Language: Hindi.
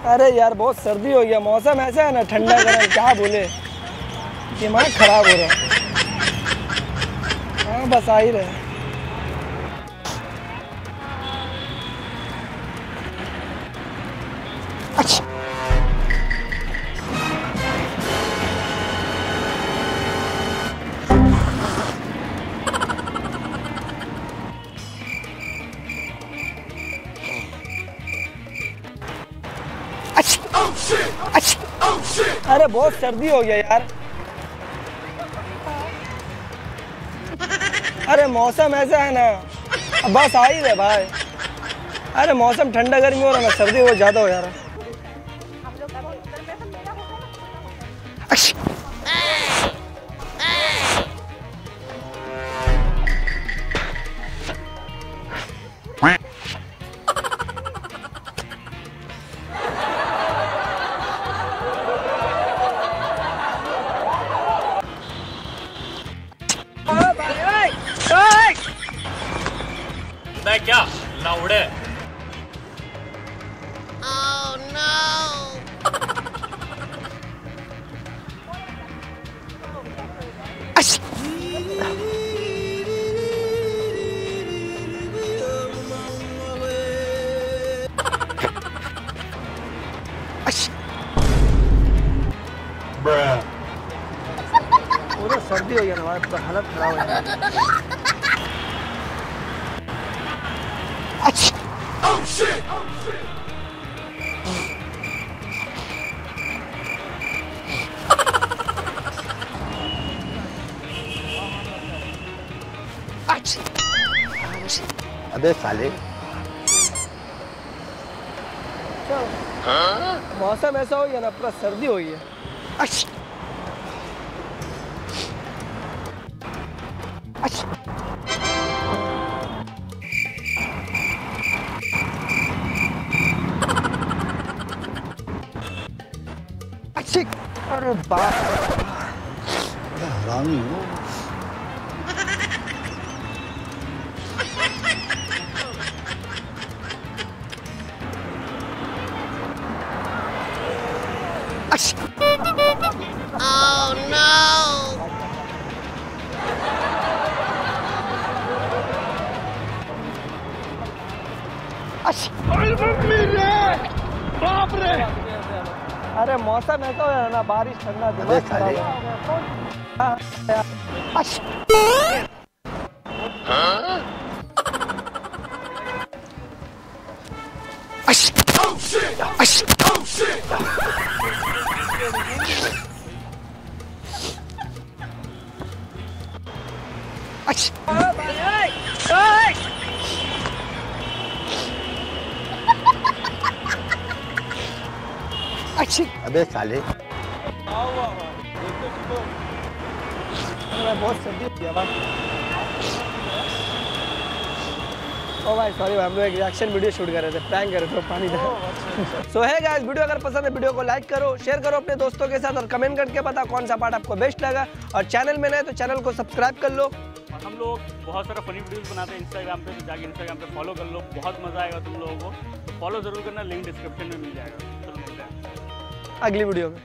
अरे यार बहुत सर्दी हो गया, मौसम ऐसा है ना ठंडा गर्म, क्या बोले, दिमाग खराब हो रहा है। हाँ बस आ ही रहे। अरे बहुत सर्दी हो गया यार। अरे मौसम ऐसा है ना, बस आ ही रहे भाई। अरे मौसम ठंडा गर्मी हो रहा है ना, सर्दी बहुत ज्यादा हो जा रहा है। क्या लाउड़े? Oh no! पूरा सर्दी हो गया ना, हमारा पूरा हालत खराब हो गया। Oh shit! अबे साले, मौसम ऐसा हो गया ना, पूरा सर्दी हो गई है। अरे बाप, हरामी हो। Oh no! बाप रे। अरे मौसम ऐसा हो ना, बारिश ठंडा, दिमाग खराब है। अबे साले, बहुत सर्दी हो गया। ओ भाई सॉरी भाई, हम लोग एक रिएक्शन वीडियो शूट कर रहे थे, प्रैंक कर रहे थे, पानी था। सो है गाइस, वीडियो अगर पसंद है वीडियो को लाइक करो, शेयर करो अपने दोस्तों के साथ और कमेंट करके बताओ कौन सा पार्ट आपको बेस्ट लगा। और चैनल में नए तो चैनल को सब्सक्राइब कर लो। हम लोग बहुत सारा फनी वीडियोस बनाते हैं इंस्टाग्राम पे, तो जाके इंस्टाग्राम पे फॉलो कर लो, बहुत मजा आएगा तुम लोगों को। तो फॉलो जरूर करना, लिंक डिस्क्रिप्शन में मिल जाएगा। चलो मिलते हैं अगली वीडियो में।